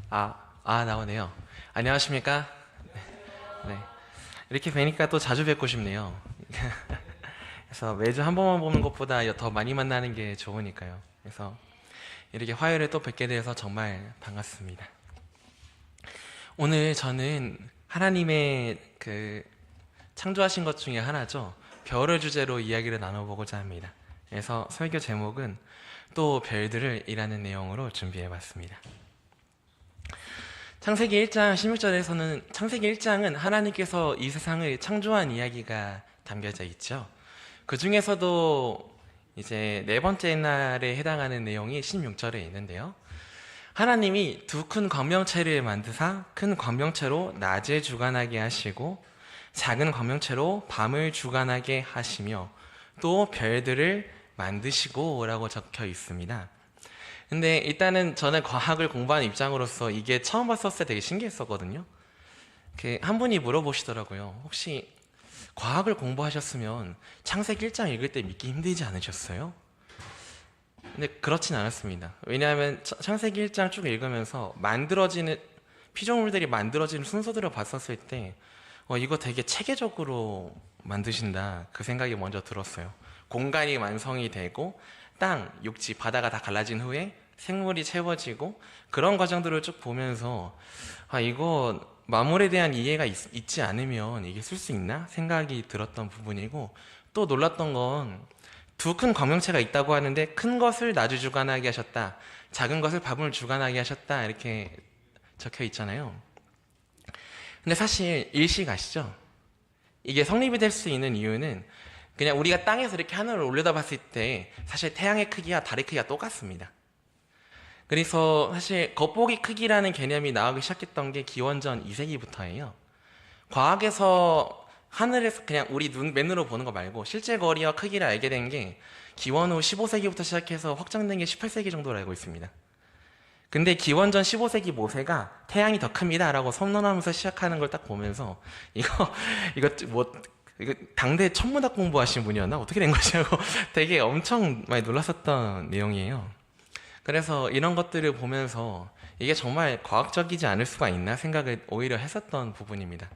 나오네요. 안녕하십니까? 네. 이렇게 뵈니까 또 자주 뵙고 싶네요. 그래서 매주 한 번만 보는 것보다 더 많이 만나는 게 좋으니까요. 그래서 이렇게 화요일에 또 뵙게 돼서 정말 반갑습니다. 오늘 저는 하나님의 창조하신 것 중에 하나죠. 별을 주제로 이야기를 나눠보고자 합니다. 그래서 설교 제목은 또 별들을 이라는 내용으로 준비해봤습니다. 창세기 1장 16절에서는 창세기 1장은 하나님께서 이 세상을 창조한 이야기가 담겨져 있죠. 그 중에서도 이제 네 번째 날에 해당하는 내용이 16절에 있는데요. 하나님이 두 큰 광명체를 만드사 큰 광명체로 낮을 주관하게 하시고 작은 광명체로 밤을 주관하게 하시며 또 별들을 만드시고 라고 적혀 있습니다. 근데 일단은 저는 과학을 공부하는 입장으로서 이게 처음 봤었을 때 되게 신기했었거든요. 한 분이 물어보시더라고요. 혹시 과학을 공부하셨으면 창세기 1장 읽을 때 믿기 힘들지 않으셨어요? 근데 그렇진 않았습니다. 왜냐하면 창세기 1장 쭉 읽으면서 피조물들이 만들어지는 순서들을 봤었을 때 이거 되게 체계적으로 만드신다, 그 생각이 먼저 들었어요. 공간이 완성이 되고 땅, 육지, 바다가 다 갈라진 후에 생물이 채워지고 그런 과정들을 쭉 보면서 이거 만물에 대한 이해가 있지 않으면 이게 쓸 수 있나 생각이 들었던 부분이고, 또 놀랐던 건 두 큰 광명체가 있다고 하는데 큰 것을 낮을 주관하게 하셨다, 작은 것을 밤을 주관하게 하셨다, 이렇게 적혀 있잖아요. 근데 사실 일식 아시죠? 이게 성립이 될 수 있는 이유는 그냥 우리가 땅에서 이렇게 하늘을 올려다봤을 때 사실 태양의 크기와 달의 크기가 똑같습니다. 그래서 사실 겉보기 크기라는 개념이 나오기 시작했던 게 기원전 2세기부터예요. 과학에서 하늘에서 그냥 우리 맨으로 보는 거 말고 실제 거리와 크기를 알게 된 게 기원 후 15세기부터 시작해서 확장된 게 18세기 정도로 알고 있습니다. 근데 기원전 15세기 모세가 태양이 더 큽니다 라고 선언하면서 시작하는 걸 딱 보면서 이거 당대 천문학 공부하신 분이었나? 어떻게 된 거지? 하고 되게 엄청 많이 놀랐었던 내용이에요. 그래서 이런 것들을 보면서 이게 정말 과학적이지 않을 수가 있나 생각을 오히려 했었던 부분입니다.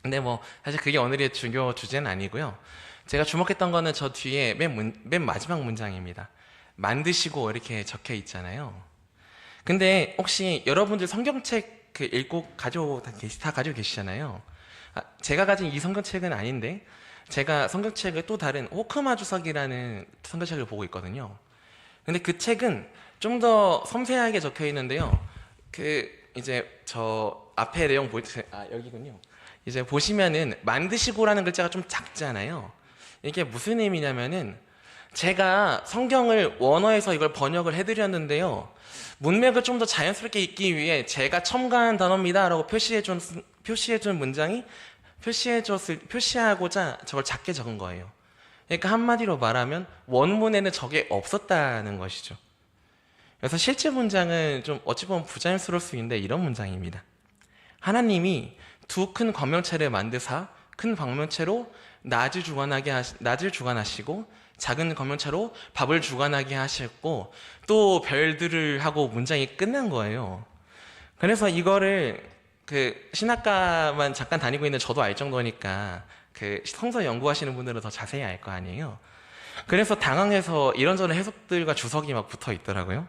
근데 사실 그게 오늘의 중요 주제는 아니고요. 제가 주목했던 거는 저 뒤에 맨 마지막 문장입니다. 만드시고 이렇게 적혀 있잖아요. 근데 혹시 여러분들 성경책 읽고 다 가지고 계시잖아요. 제가 가진 이 성경책은 아닌데 제가 성경책을 또 다른 호크마 주석이라는 성경책을 보고 있거든요. 근데 그 책은 좀 더 섬세하게 적혀 있는데요. 이제 저 앞에 내용 여기군요. 이제 보시면은 만드시고라는 글자가 좀 작잖아요. 이게 무슨 의미냐면은 제가 성경을 원어에서 이걸 번역을 해드렸는데요. 문맥을 좀 더 자연스럽게 읽기 위해 제가 첨가한 단어입니다 라고 표시해준 문장이 표시하고자 저걸 작게 적은 거예요. 그러니까 한마디로 말하면 원문에는 저게 없었다는 것이죠. 그래서 실제 문장은 좀 어찌 보면 부자연스러울 수 있는데 이런 문장입니다. 하나님이 두 큰 광명체를 만드사 큰 광명체로 낮을 주관하시고 작은 광명체로 밥을 주관하게 하셨고 또 별들을 하고 문장이 끝난 거예요. 그래서 이거를 신학과만 잠깐 다니고 있는 저도 알 정도니까 성서 연구하시는 분들은 더 자세히 알 거 아니에요. 그래서 당황해서 이런저런 해석들과 주석이 막 붙어 있더라고요.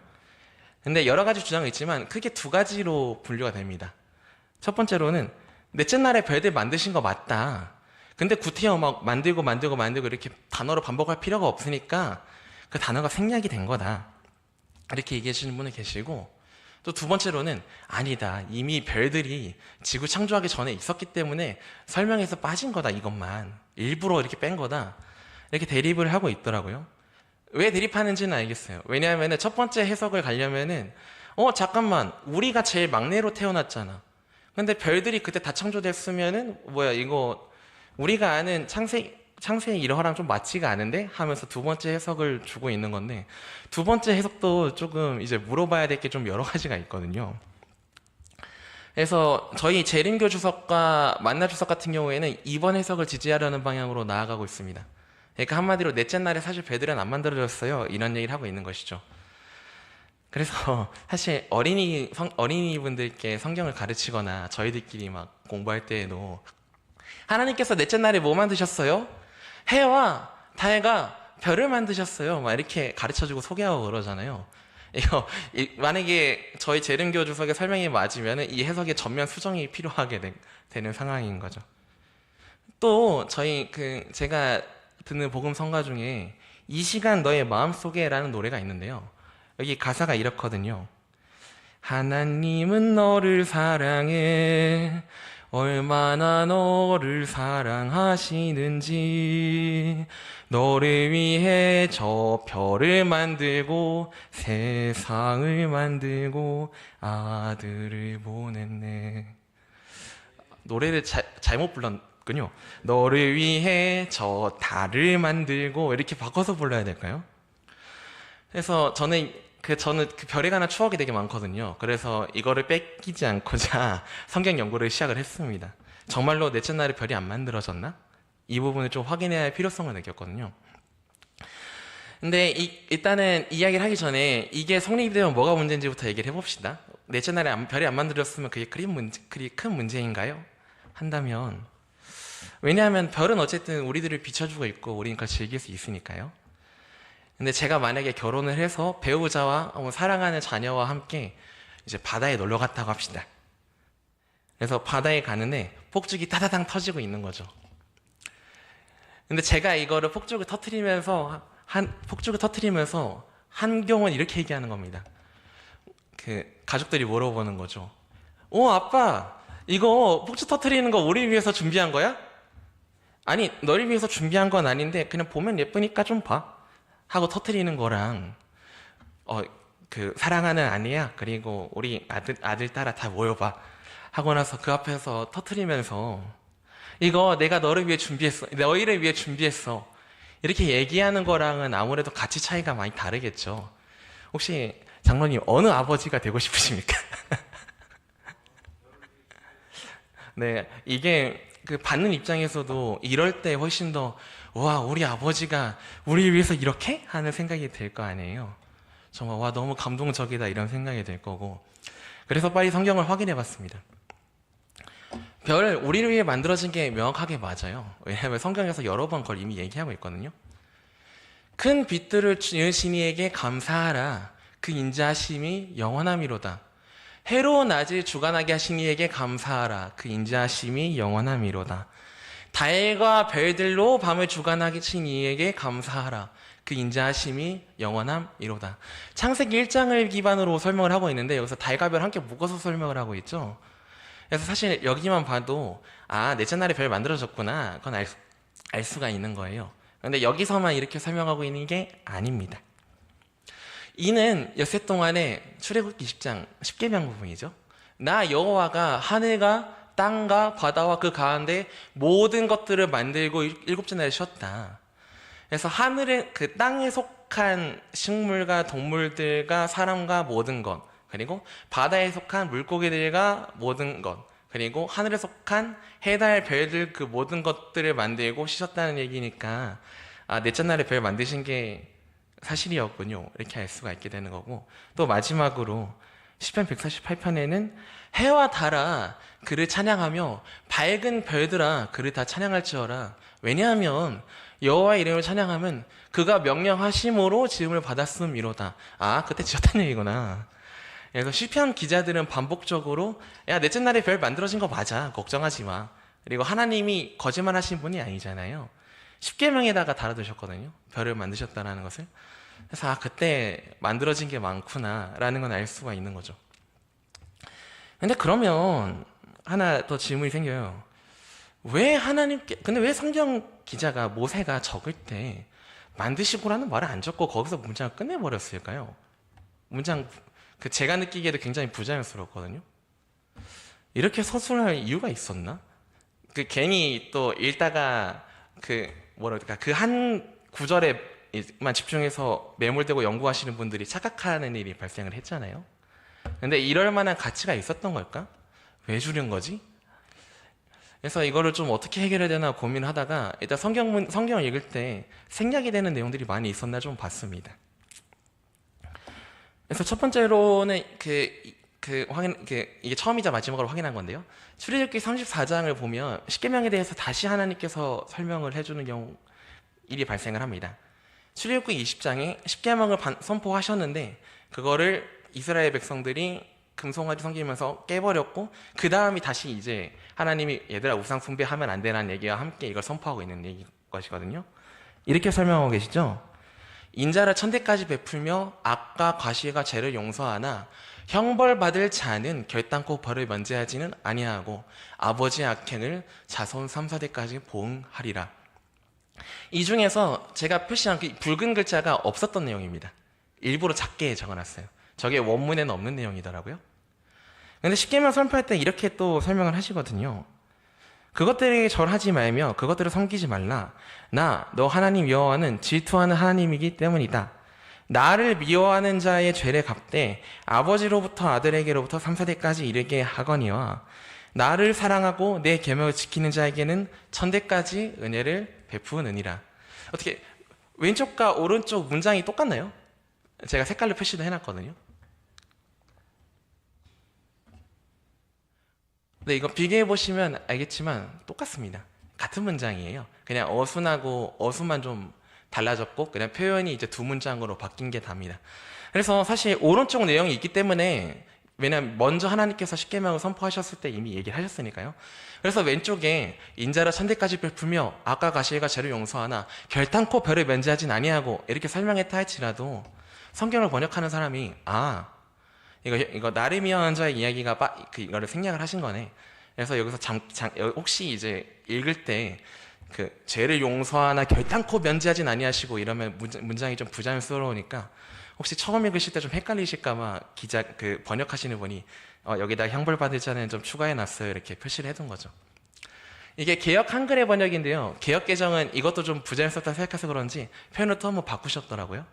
근데 여러 가지 주장이 있지만 크게 두 가지로 분류가 됩니다. 첫 번째로는 넷째 날에 별들 만드신 거 맞다. 근데 구태여 막 만들고 이렇게 단어로 반복할 필요가 없으니까 그 단어가 생략이 된 거다, 이렇게 얘기하시는 분이 계시고, 또 두 번째로는 아니다, 이미 별들이 지구 창조하기 전에 있었기 때문에 설명해서 빠진 거다, 이것만 일부러 이렇게 뺀 거다, 이렇게 대립을 하고 있더라고요. 왜 대립하는지는 알겠어요. 왜냐하면 첫 번째 해석을 가려면은 잠깐만, 우리가 제일 막내로 태어났잖아. 근데 별들이 그때 다 창조됐으면은 이거 우리가 아는 창세의 이러하랑 좀 맞지가 않은데 하면서 두 번째 해석을 주고 있는 건데, 두 번째 해석도 조금 이제 물어봐야 될 게 좀 여러 가지가 있거든요. 그래서 저희 재림교 주석과 만나 주석 같은 경우에는 이번 해석을 지지하려는 방향으로 나아가고 있습니다. 그러니까 한마디로 넷째 날에 사실 별들은 안 만들어졌어요, 이런 얘기를 하고 있는 것이죠. 그래서 사실 어린이분들께 성경을 가르치거나 저희들끼리 막 공부할 때에도 하나님께서 넷째 날에 뭐 만드셨어요? 해와 달과 별을 만드셨어요. 막 이렇게 가르쳐주고 소개하고 그러잖아요. 이거 만약에 저희 재림교 주석의 설명이 맞으면 이 해석에 전면 수정이 필요하게 되는 상황인 거죠. 또 저희 제가 듣는 복음 성가 중에 이 시간 너의 마음속에라는 노래가 있는데요. 여기 가사가 이렇거든요. 하나님은 너를 사랑해 얼마나 너를 사랑하시는지 너를 위해 저 별을 만들고 세상을 만들고 아들을 보냈네. 노래를 잘못 불렀군요. 너를 위해 저 달을 만들고 이렇게 바꿔서 불러야 될까요? 그래서 저는 그 별에 관한 추억이 되게 많거든요. 그래서 이거를 뺏기지 않고자 성경 연구를 시작을 했습니다. 정말로 넷째 날에 별이 안 만들어졌나? 이 부분을 좀 확인해야 할 필요성을 느꼈거든요. 근데 일단은 이야기를 하기 전에 이게 성립이 되면 뭐가 문제인지부터 얘기를 해봅시다. 넷째 날에 별이 안 만들어졌으면 그게 그리 큰 문제인가요? 한다면 왜냐하면 별은 어쨌든 우리들을 비춰주고 있고 우리는 그걸 즐길 수 있으니까요. 근데 제가 만약에 결혼을 해서 배우자와 사랑하는 자녀와 함께 이제 바다에 놀러 갔다고 합시다. 그래서 바다에 가는데 폭죽이 따다당 터지고 있는 거죠. 근데 제가 이거를 폭죽을 터트리면서 한경은 이렇게 얘기하는 겁니다. 가족들이 물어보는 거죠. 아빠, 이거 폭죽 터트리는 거 우리 위해서 준비한 거야? 아니, 너를 위해서 준비한 건 아닌데 그냥 보면 예쁘니까 좀 봐. 하고 터트리는 거랑 사랑하는 아내야 그리고 우리 아들 딸아 다 모여봐 하고 나서 그 앞에서 터트리면서 이거 내가 너를 위해 준비했어 너희를 위해 준비했어 이렇게 얘기하는 거랑은 아무래도 가치 차이가 많이 다르겠죠. 혹시 장로님 어느 아버지가 되고 싶으십니까? 네, 이게 받는 입장에서도 이럴 때 훨씬 더 와, 우리 아버지가 우리 위해서 이렇게? 하는 생각이 들 거 아니에요. 정말 와, 너무 감동적이다 이런 생각이 들 거고. 그래서 빨리 성경을 확인해 봤습니다. 별, 우리를 위해 만들어진 게 명확하게 맞아요. 왜냐하면 성경에서 여러 번 그걸 이미 얘기하고 있거든요. 큰 빛들을 지으신 이에게 감사하라. 그 인자하심이 영원함이로다. 해로 낮을 주관하게 하신 이에게 감사하라. 그 인자하심이 영원함이로다. 달과 별들로 밤을 주관하게 친 이에게 감사하라. 그 인자하심이 영원함이로다. 창세기 1장을 기반으로 설명을 하고 있는데 여기서 달과 별 함께 묶어서 설명을 하고 있죠. 그래서 사실 여기만 봐도 넷째 날에 별 만들어졌구나. 그건 알 수가 있는 거예요. 그런데 여기서만 이렇게 설명하고 있는 게 아닙니다. 이는 엿새 동안에 출애굽기 10장 10계명 부분이죠. 나 여호와가 하늘과 땅과 바다와 그 가운데 모든 것들을 만들고 일곱째 날에 쉬었다. 그래서 하늘에 땅에 속한 식물과 동물들과 사람과 모든 것, 그리고 바다에 속한 물고기들과 모든 것, 그리고 하늘에 속한 해달 별들 그 모든 것들을 만들고 쉬셨다는 얘기니까 넷째 날에 별 만드신 게 사실이었군요. 이렇게 알 수가 있게 되는 거고, 또 마지막으로 시편 148편에는 해와 달아 그를 찬양하며 밝은 별들아 그를 다 찬양할지어라. 왜냐하면 여호와의 이름을 찬양하면 그가 명령하심으로 지음을 받았음이로다. 그때 지었다는 얘기구나. 그래서 시편 기자들은 반복적으로 야, 넷째 날에 별 만들어진 거 맞아. 걱정하지 마. 그리고 하나님이 거짓말 하신 분이 아니잖아요. 십계명에다가 달아두셨거든요. 별을 만드셨다는 것을. 그래서 그때 만들어진 게 많구나 라는 건 알 수가 있는 거죠. 근데 그러면 하나 더 질문이 생겨요. 근데 왜 성경 기자가 모세가 적을 때 만드시고라는 말을 안 적고 거기서 문장을 끝내버렸을까요? 제가 느끼기에도 굉장히 부자연스럽거든요. 이렇게 서술할 이유가 있었나? 괜히 또 읽다가 그 한 구절에만 집중해서 매몰되고 연구하시는 분들이 착각하는 일이 발생을 했잖아요. 근데 이럴 만한 가치가 있었던 걸까? 왜 줄인 거지? 그래서 이거를 좀 어떻게 해결해야 되나 고민하다가 일단 성경을 읽을 때 생략이 되는 내용들이 많이 있었나 좀 봤습니다. 그래서 첫 번째로는 이게 처음이자 마지막으로 확인한 건데요. 출애굽기 34장을 보면 십계명에 대해서 다시 하나님께서 설명을 해주는 일이 발생을 합니다. 출애굽기 20장에 십계명을 선포하셨는데 그거를 이스라엘 백성들이 금송아지 섬기면서 깨버렸고, 그 다음이 다시 이제 하나님이 얘들아 우상 숭배하면 안 되라는 얘기와 함께 이걸 선포하고 있는 것이거든요. 이렇게 설명하고 계시죠. 인자를 천대까지 베풀며 악과 과실과 죄를 용서하나 형벌받을 자는 결단코 벌을 면제하지는 아니하고 아버지의 악행을 자손 3, 4대까지 보응하리라. 이 중에서 제가 표시한 그 붉은 글자가 없었던 내용입니다. 일부러 작게 적어놨어요. 저게 원문에는 없는 내용이더라고요. 근데 십계명 선포할 때 이렇게 또 설명을 하시거든요. 그것들에게 절하지 말며 그것들을 섬기지 말라. 너 하나님 여호와는 질투하는 하나님이기 때문이다. 나를 미워하는 자의 죄를 갚되 아버지로부터 아들에게로부터 3, 4대까지 이르게 하거니와 나를 사랑하고 내 계명을 지키는 자에게는 천대까지 은혜를 베푸느니라. 어떻게 왼쪽과 오른쪽 문장이 똑같나요? 제가 색깔로 표시도 해놨거든요. 네, 이거 비교해보시면 알겠지만 똑같습니다. 같은 문장이에요. 그냥 어순하고 어순만 좀 달라졌고 그냥 표현이 이제 두 문장으로 바뀐 게 답니다. 그래서 사실 오른쪽 내용이 있기 때문에, 왜냐면 먼저 하나님께서 십계명을 선포하셨을 때 이미 얘기를 하셨으니까요. 그래서 왼쪽에 인자라 천대까지 베풀며 악과 과실과 죄를 용서하나 결단코 벌을 면제하진 아니하고 이렇게 설명했다 할지라도 성경을 번역하는 사람이 이거 나를 미워하는 자의 이야기가 이거를 생략을 하신 거네. 그래서 여기서 혹시 이제 읽을 때 죄를 용서하나 결단코 면제하진 아니하시고 이러면 문장이 좀 부자연스러우니까 혹시 처음 읽으실 때 좀 헷갈리실까봐 번역하시는 분이 여기다 형벌받을 자는 좀 추가해놨어요 이렇게 표시를 해둔 거죠. 이게 개역 한글의 번역인데요. 개역 개정은 이것도 좀 부자연스럽다 생각해서 그런지 표현을 또 한번 바꾸셨더라고요.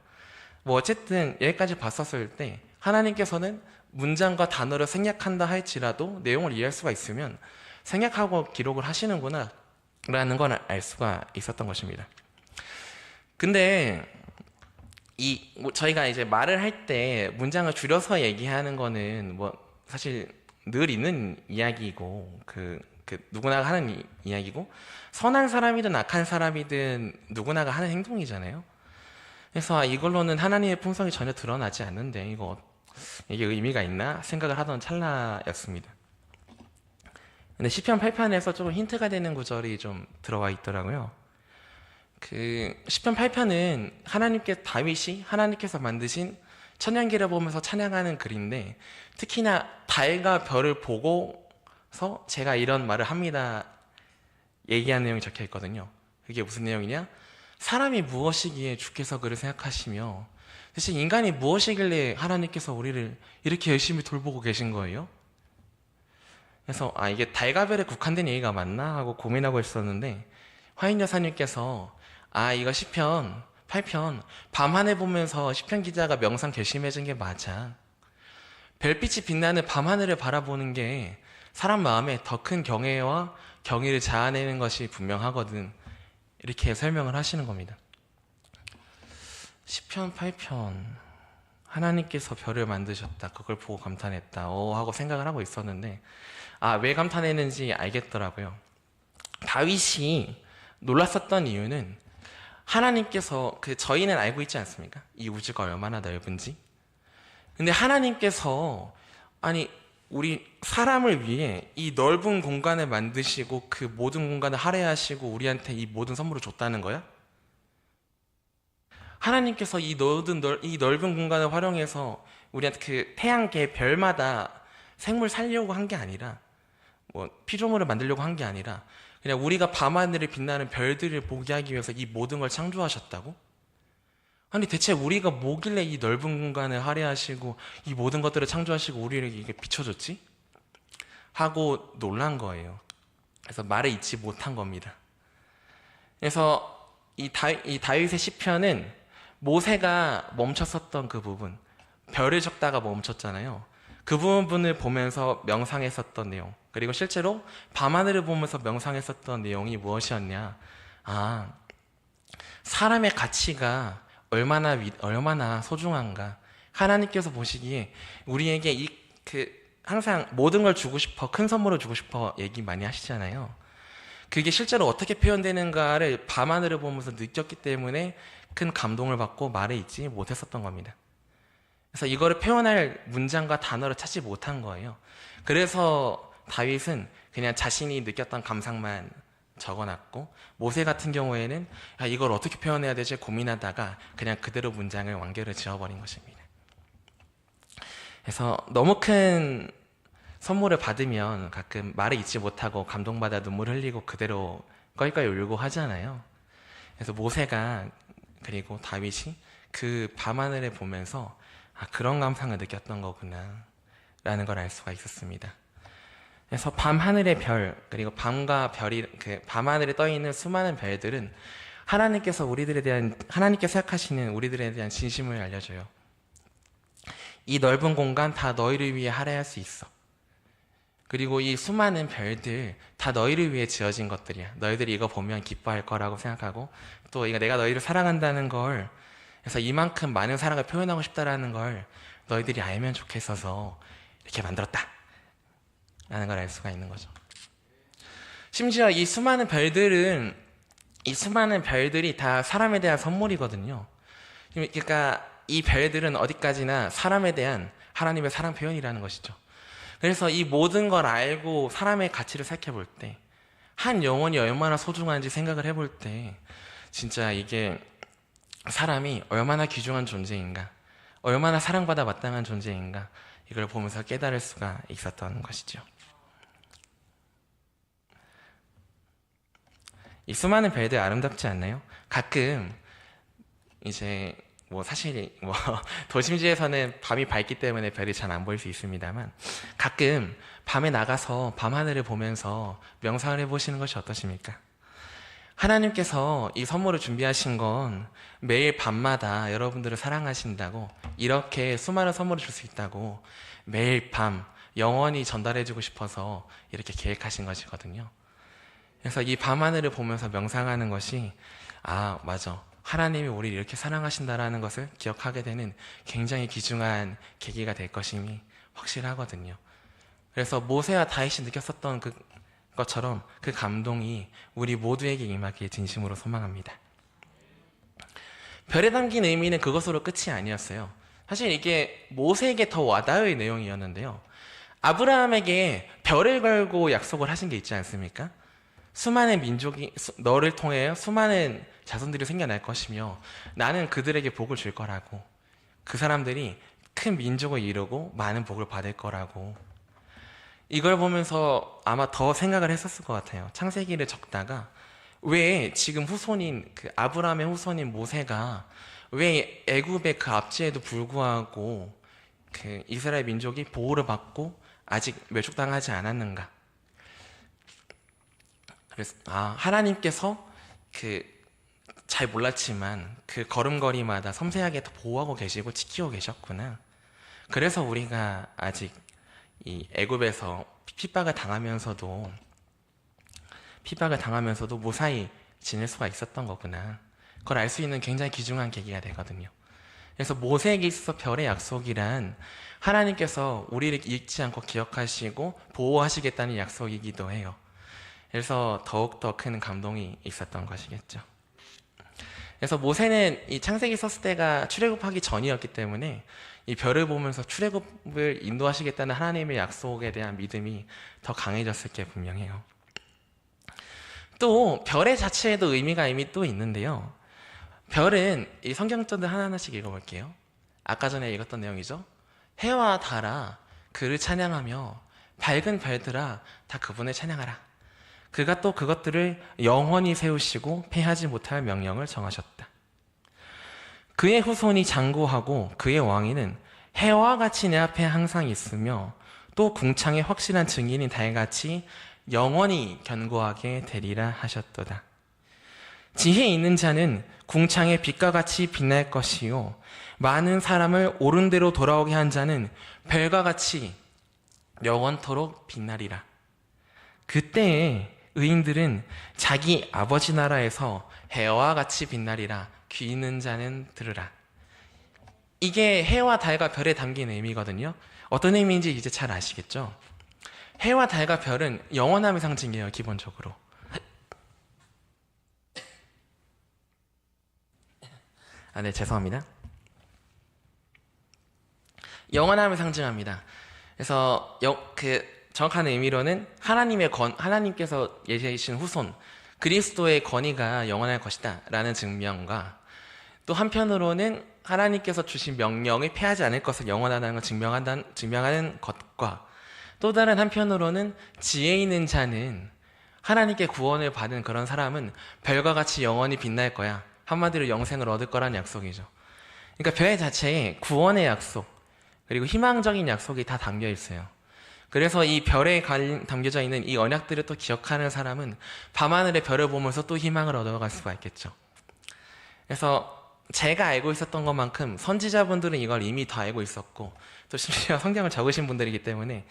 어쨌든 여기까지 봤었을 때 하나님께서는 문장과 단어를 생략한다 할지라도 내용을 이해할 수가 있으면 생략하고 기록을 하시는구나 라는 걸 알 수가 있었던 것입니다. 근데 저희가 이제 말을 할 때 문장을 줄여서 얘기하는 거는 사실 늘 있는 이야기이고 누구나 하는 이야기고, 선한 사람이든 악한 사람이든 누구나가 하는 행동이잖아요. 그래서 이걸로는 하나님의 품성이 전혀 드러나지 않는데 이게 의미가 있나 생각을 하던 찰나였습니다. 근데 시편 8편에서 조금 힌트가 되는 구절이 좀 들어와 있더라고요. 시편 8편은 다윗이 하나님께서 만드신 천년기를 보면서 찬양하는 글인데, 특히나 달과 별을 보고서 제가 이런 말을 합니다 얘기하는 내용이 적혀 있거든요. 그게 무슨 내용이냐? 사람이 무엇이기에 주께서 그를 생각하시며 대체 인간이 무엇이길래 하나님께서 우리를 이렇게 열심히 돌보고 계신 거예요? 그래서 이게 달과 별에 국한된 얘기가 맞나 하고 고민하고 있었는데, 화인 여사님께서 이거 시편 8편 밤하늘 보면서 시편 기자가 명상 결심해준 게 맞아. 별빛이 빛나는 밤하늘을 바라보는 게 사람 마음에 더 큰 경애와 경의를 자아내는 것이 분명하거든. 이렇게 설명을 하시는 겁니다. 시편 8편 하나님께서 별을 만드셨다, 그걸 보고 감탄했다 하고 생각을 하고 있었는데 왜 감탄했는지 알겠더라고요. 다윗이 놀랐었던 이유는 하나님께서 저희는 알고 있지 않습니까? 이 우주가 얼마나 넓은지. 근데 하나님께서 우리 사람을 위해 이 넓은 공간을 만드시고 그 모든 공간을 할애하시고 우리한테 이 모든 선물을 줬다는 거야? 하나님께서 이 넓은 공간을 활용해서 우리한테 태양계 별마다 생물 살려고 한 게 아니라 피조물을 만들려고 한 게 아니라 그냥 우리가 밤하늘에 빛나는 별들을 보게 하기 위해서 이 모든 걸 창조하셨다고? 대체 우리가 뭐길래 이 넓은 공간을 할애하시고 이 모든 것들을 창조하시고 우리에게 이게 비춰줬지? 하고 놀란 거예요. 그래서 말을 잇지 못한 겁니다. 그래서 이 다윗의 시편은 모세가 멈췄었던 그 부분, 별을 적다가 멈췄잖아요. 그 부분을 보면서 명상했었던 내용, 그리고 실제로 밤하늘을 보면서 명상했었던 내용이 무엇이었냐? 사람의 가치가 얼마나 소중한가, 하나님께서 보시기에 우리에게 항상 모든 걸 주고 싶어, 큰 선물을 주고 싶어 얘기 많이 하시잖아요. 그게 실제로 어떻게 표현되는가를 밤하늘을 보면서 느꼈기 때문에 큰 감동을 받고 말을 잇지 못했었던 겁니다. 그래서 이거를 표현할 문장과 단어를 찾지 못한 거예요. 그래서 다윗은 그냥 자신이 느꼈던 감상만 적어놨고, 모세 같은 경우에는 이걸 어떻게 표현해야 되지 고민하다가 그냥 그대로 문장을 완결을 지어버린 것입니다. 그래서 너무 큰 선물을 받으면 가끔 말을 잇지 못하고 감동받아 눈물 흘리고 그대로 껄껄 울고 하잖아요. 그래서 모세가 그리고 다윗이 그 밤하늘을 보면서 그런 감상을 느꼈던 거구나 라는 걸 알 수가 있었습니다. 그래서 밤하늘의 별, 그리고 밤과 별이, 밤하늘에 떠있는 수많은 별들은 하나님께서 생각하시는 우리들에 대한 진심을 알려줘요. 이 넓은 공간 다 너희를 위해 할애할 수 있어. 그리고 이 수많은 별들 다 너희를 위해 지어진 것들이야. 너희들이 이거 보면 기뻐할 거라고 생각하고, 또 이거 내가 너희를 사랑한다는 걸, 그래서 이만큼 많은 사랑을 표현하고 싶다라는 걸 너희들이 알면 좋겠어서 이렇게 만들었다 라는 걸 알 수가 있는 거죠. 심지어 이 수많은 별들이 다 사람에 대한 선물이거든요. 그러니까 이 별들은 어디까지나 사람에 대한 하나님의 사랑 표현이라는 것이죠. 그래서 이 모든 걸 알고 사람의 가치를 살펴볼 때, 한 영혼이 얼마나 소중한지 생각을 해볼 때, 진짜 이게 사람이 얼마나 귀중한 존재인가, 얼마나 사랑받아 마땅한 존재인가, 이걸 보면서 깨달을 수가 있었던 것이죠. 이 수많은 별들 아름답지 않나요? 가끔 이제 사실 도심지에서는 밤이 밝기 때문에 별이 잘 안 보일 수 있습니다만, 가끔 밤에 나가서 밤하늘을 보면서 명상을 해보시는 것이 어떠십니까? 하나님께서 이 선물을 준비하신 건 매일 밤마다 여러분들을 사랑하신다고, 이렇게 수많은 선물을 줄 수 있다고 매일 밤 영원히 전달해주고 싶어서 이렇게 계획하신 것이거든요. 그래서 이 밤하늘을 보면서 명상하는 것이, 맞아, 하나님이 우리를 이렇게 사랑하신다라는 것을 기억하게 되는 굉장히 귀중한 계기가 될 것임이 확실하거든요. 그래서 모세와 다윗이 느꼈었던 것처럼 그 감동이 우리 모두에게 임하기에 진심으로 소망합니다. 별에 담긴 의미는 그것으로 끝이 아니었어요. 사실 이게 모세에게 더 와닿을 내용이었는데요. 아브라함에게 별을 걸고 약속을 하신 게 있지 않습니까? 수많은 민족이 너를 통해 수많은 자손들이 생겨날 것이며 나는 그들에게 복을 줄 거라고, 그 사람들이 큰 민족을 이루고 많은 복을 받을 거라고. 이걸 보면서 아마 더 생각을 했었을 것 같아요. 창세기를 적다가 왜 지금 아브라함의 후손인 모세가 왜 애굽의 그 압제에도 불구하고 이스라엘 민족이 보호를 받고 아직 멸족당하지 않았는가. 그래서 하나님께서 잘 몰랐지만 그 걸음걸이마다 섬세하게 더 보호하고 계시고 지키고 계셨구나. 그래서 우리가 아직 이 애굽에서 핍박을 당하면서도 무사히 지낼 수가 있었던 거구나. 그걸 알 수 있는 굉장히 귀중한 계기가 되거든요. 그래서 모세에게 있어서 별의 약속이란 하나님께서 우리를 잊지 않고 기억하시고 보호하시겠다는 약속이기도 해요. 그래서 더욱더 큰 감동이 있었던 것이겠죠. 그래서 모세는 이 창세기 썼을 때가 출애굽하기 전이었기 때문에 이 별을 보면서 출애굽을 인도하시겠다는 하나님의 약속에 대한 믿음이 더 강해졌을 게 분명해요. 또 별의 자체에도 의미가 이미 또 있는데요. 별은 이 성경전들 하나하나씩 읽어볼게요. 아까 전에 읽었던 내용이죠. 해와 달아 그를 찬양하며 밝은 별들아 다 그분을 찬양하라. 그가 또 그것들을 영원히 세우시고 패하지 못할 명령을 정하셨다. 그의 후손이 장구하고 그의 왕위는 해와 같이 내 앞에 항상 있으며 또 궁창의 확실한 증인인 달같이 영원히 견고하게 되리라 하셨도다. 지혜 있는 자는 궁창의 빛과 같이 빛날 것이요 많은 사람을 옳은 대로 돌아오게 한 자는 별과 같이 영원토록 빛나리라. 그때에 의인들은 자기 아버지 나라에서 해와 같이 빛나리라. 귀 있는 자는 들으라. 이게 해와 달과 별에 담긴 의미거든요. 어떤 의미인지 이제 잘 아시겠죠? 해와 달과 별은 영원함의 상징이에요, 기본적으로. 네, 죄송합니다. 영원함을 상징합니다. 그래서 정확한 의미로는 하나님께서 예시하신 후손 그리스도의 권위가 영원할 것이다 라는 증명과, 또 한편으로는 하나님께서 주신 명령을 패하지 않을 것을 영원하다는 걸 증명하는 것과, 또 다른 한편으로는 지혜 있는 자는 하나님께 구원을 받은 그런 사람은 별과 같이 영원히 빛날 거야, 한마디로 영생을 얻을 거라는 약속이죠. 그러니까 별 자체에 구원의 약속 그리고 희망적인 약속이 다 담겨 있어요. 그래서 이 별에 담겨져 있는 이 언약들을 또 기억하는 사람은 밤하늘의 별을 보면서 또 희망을 얻어갈 수가 있겠죠. 그래서 제가 알고 있었던 것만큼 선지자분들은 이걸 이미 더 알고 있었고, 또 심지어 성경을 적으신 분들이기 때문에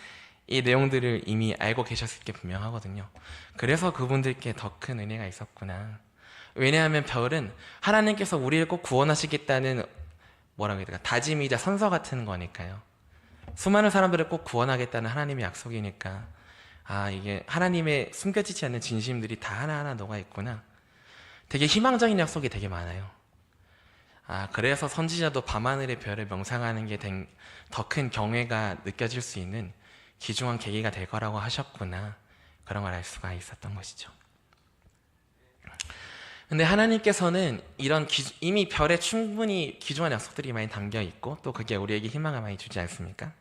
이 내용들을 이미 알고 계셨을 게 분명하거든요. 그래서 그분들께 더 큰 은혜가 있었구나. 왜냐하면 별은 하나님께서 우리를 꼭 구원하시겠다는 뭐라고 해야 될까, 다짐이자 선서 같은 거니까요. 수많은 사람들을 꼭 구원하겠다는 하나님의 약속이니까, 이게 하나님의 숨겨지지 않는 진심들이 다 하나하나 녹아있구나. 되게 희망적인 약속이 되게 많아요. 그래서 선지자도 밤하늘의 별을 명상하는 게 더 큰 경외가 느껴질 수 있는 귀중한 계기가 될 거라고 하셨구나. 그런 걸 알 수가 있었던 것이죠. 근데 하나님께서는 이미 별에 충분히 귀중한 약속들이 많이 담겨 있고, 또 그게 우리에게 희망을 많이 주지 않습니까?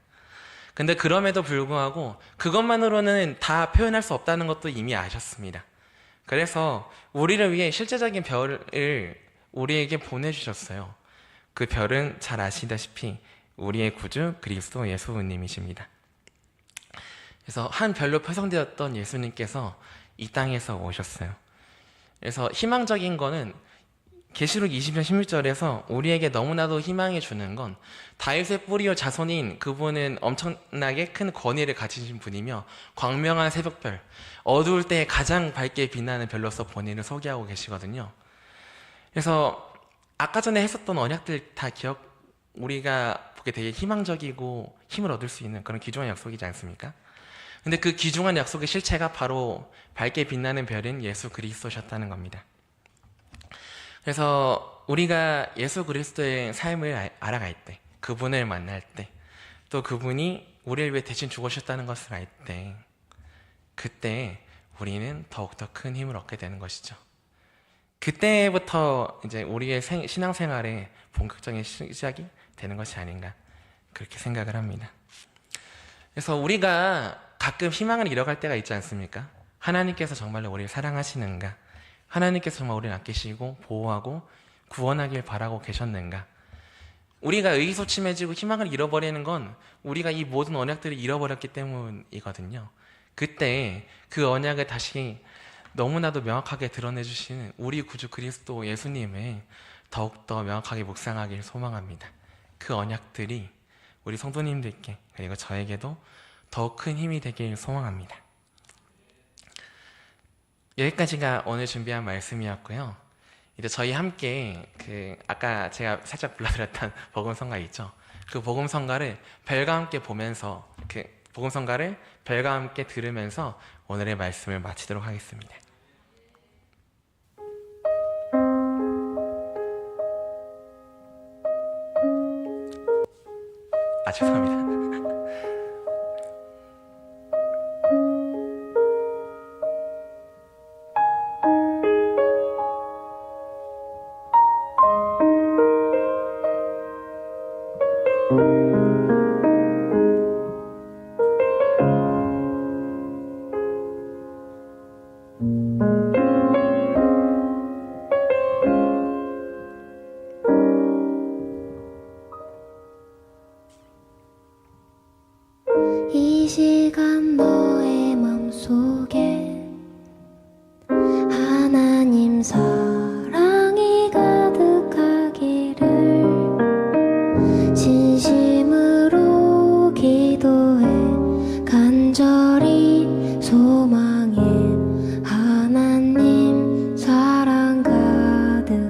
근데 그럼에도 불구하고 그것만으로는 다 표현할 수 없다는 것도 이미 아셨습니다. 그래서 우리를 위해 실제적인 별을 우리에게 보내주셨어요. 그 별은 잘 아시다시피 우리의 구주 그리스도 예수님이십니다. 그래서 한 별로 표성되었던 예수님께서 이 땅에서 오셨어요. 그래서 희망적인 거는 계시록 20장 16절에서 우리에게 너무나도 희망해 주는 건, 다윗의 뿌리요 자손인 그분은 엄청나게 큰 권위를 가지신 분이며 광명한 새벽별, 어두울 때 가장 밝게 빛나는 별로서 본인을 소개하고 계시거든요. 그래서 아까 전에 했었던 언약들 다 우리가 보기에 되게 희망적이고 힘을 얻을 수 있는 그런 귀중한 약속이지 않습니까? 근데 그 귀중한 약속의 실체가 바로 밝게 빛나는 별인 예수 그리스도셨다는 겁니다. 그래서 우리가 예수 그리스도의 삶을 알아갈 때, 그분을 만날 때, 또 그분이 우리를 위해 대신 죽으셨다는 것을 알 때, 그때 우리는 더욱더 큰 힘을 얻게 되는 것이죠. 그때부터 이제 우리의 신앙생활의 본격적인 시작이 되는 것이 아닌가, 그렇게 생각을 합니다. 그래서 우리가 가끔 희망을 잃어갈 때가 있지 않습니까? 하나님께서 정말로 우리를 사랑하시는가? 하나님께서 정말 우리를 아끼시고 보호하고 구원하길 바라고 계셨는가? 우리가 의기소침해지고 희망을 잃어버리는 건 우리가 이 모든 언약들을 잃어버렸기 때문이거든요. 그때 그 언약을 다시 너무나도 명확하게 드러내주시는 우리 구주 그리스도 예수님을 더욱더 명확하게 묵상하길 소망합니다. 그 언약들이 우리 성도님들께, 그리고 저에게도 더 큰 힘이 되길 소망합니다. 여기까지가 오늘 준비한 말씀이었고요. 이제 저희 함께 아까 제가 살짝 불러드렸던 복음성가 있죠? 그 복음성가를 별과 함께 보면서, 복음성가를 별과 함께 들으면서 오늘의 말씀을 마치도록 하겠습니다. 죄송합니다. 이 시간 너의 맘속에 하나님 사랑이 가득하기를 진심으로 기도해 간절히 소망해. 하나님 사랑 가득하기를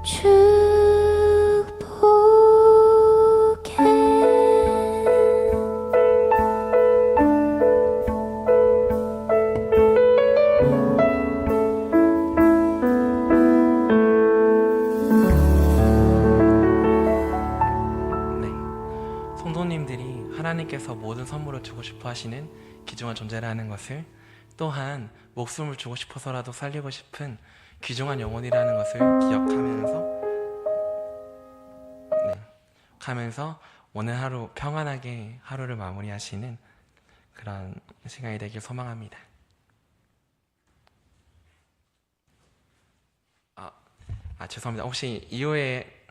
네. 성도님들이 하나님께서 모든 선물을 주고 싶어 하시는 귀중한 존재라는 것을, 또한 목숨을 주고 싶어서라도 살리고 싶은 귀중한 영혼이라는 것을 기억하면서 하면서 오늘 하루 평안하게 하루를 마무리하시는 그런 시간이 되길 소망합니다. 죄송합니다. 혹시 이후에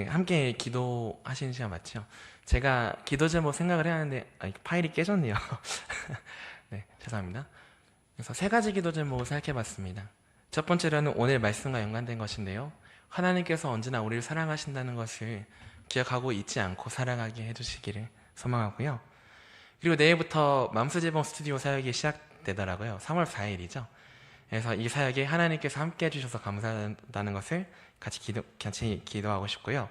함께 기도하시는 시간 맞죠? 제가 기도 제목 생각을 해왔는데 파일이 깨졌네요. 네, 죄송합니다. 그래서 세 가지 기도 제목을 생각해봤습니다. 첫 번째로는 오늘 말씀과 연관된 것인데요. 하나님께서 언제나 우리를 사랑하신다는 것을 기억하고 잊지 않고 살아가게 해주시기를 소망하고요. 그리고 내일부터 맘스재봉 스튜디오 사역이 시작되더라고요. 3월 4일이죠. 그래서 이 사역에 하나님께서 함께 해주셔서 감사하다는 것을 같이 기도하고 싶고요.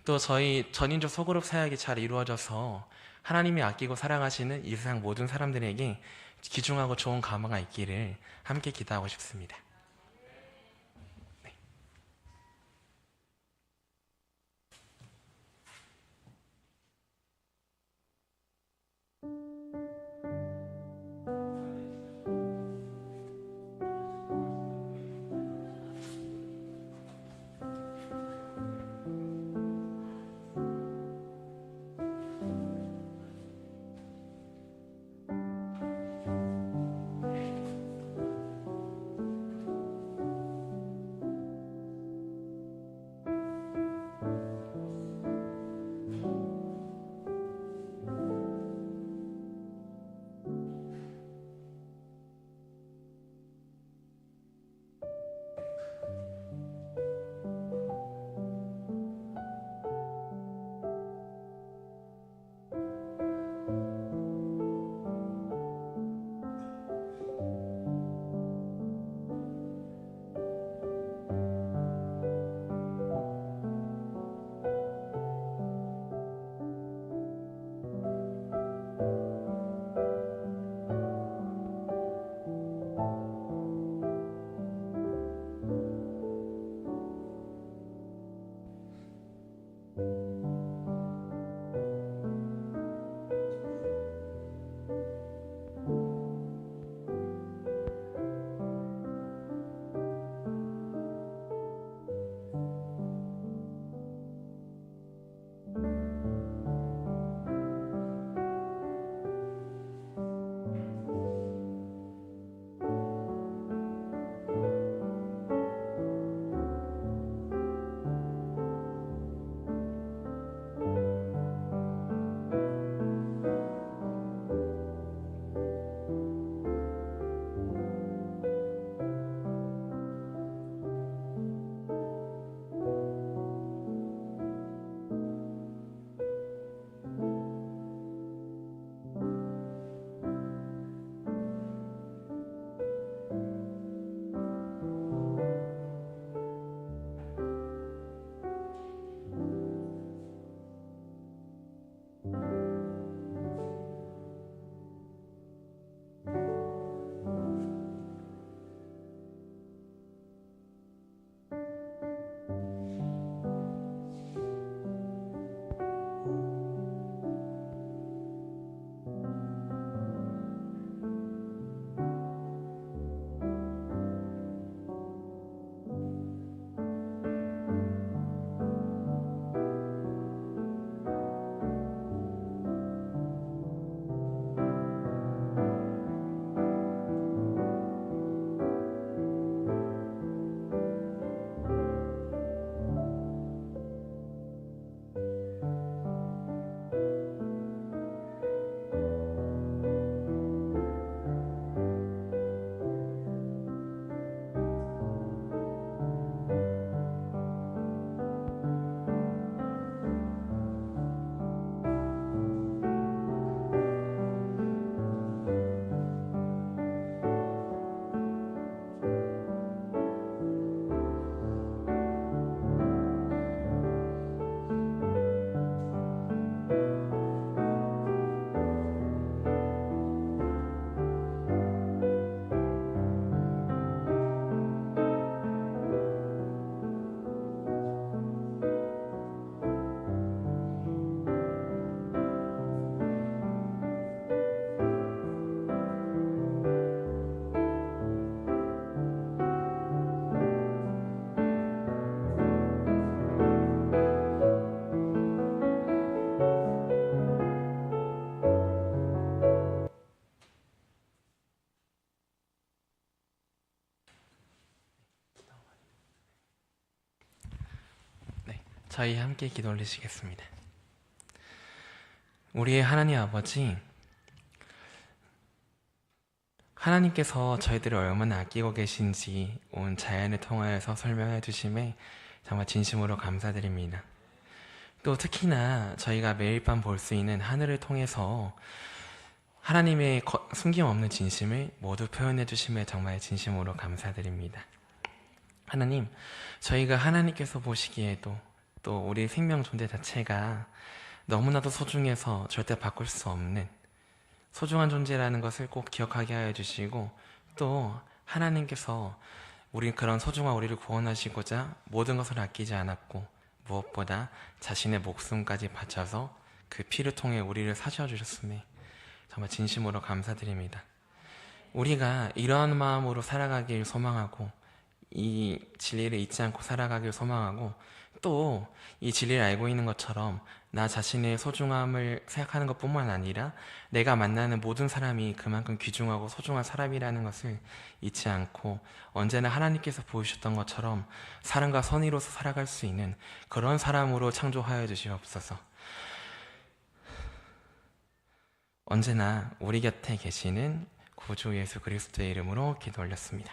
또 저희 전인조 소그룹 사역이 잘 이루어져서 하나님이 아끼고 사랑하시는 이 세상 모든 사람들에게 귀중하고 좋은 감화가 있기를 함께 기도하고 싶습니다. 저희 함께 기도 올리시겠습니다. 우리의 하나님 아버지, 하나님께서 저희들을 얼마나 아끼고 계신지 온 자연을 통하여서 설명해 주심에 정말 진심으로 감사드립니다. 또 특히나 저희가 매일 밤 볼 수 있는 하늘을 통해서 하나님의 숨김없는 진심을 모두 표현해 주심에 정말 진심으로 감사드립니다. 하나님, 저희가 하나님께서 보시기에도 또 우리 생명 존재 자체가 너무나도 소중해서 절대 바꿀 수 없는 소중한 존재라는 것을 꼭 기억하게 하여 주시고, 또 하나님께서 그런 소중한 우리를 구원하시고자 모든 것을 아끼지 않았고 무엇보다 자신의 목숨까지 바쳐서 그 피를 통해 우리를 사셔 주셨음에 정말 진심으로 감사드립니다. 우리가 이러한 마음으로 살아가길 소망하고 이 진리를 잊지 않고 살아가길 소망하고, 또 이 진리를 알고 있는 것처럼 나 자신의 소중함을 생각하는 것뿐만 아니라 내가 만나는 모든 사람이 그만큼 귀중하고 소중한 사람이라는 것을 잊지 않고 언제나 하나님께서 보여주셨던 것처럼 사랑과 선의로서 살아갈 수 있는 그런 사람으로 창조하여 주시옵소서. 언제나 우리 곁에 계시는 구주 예수 그리스도의 이름으로 기도 올렸습니다.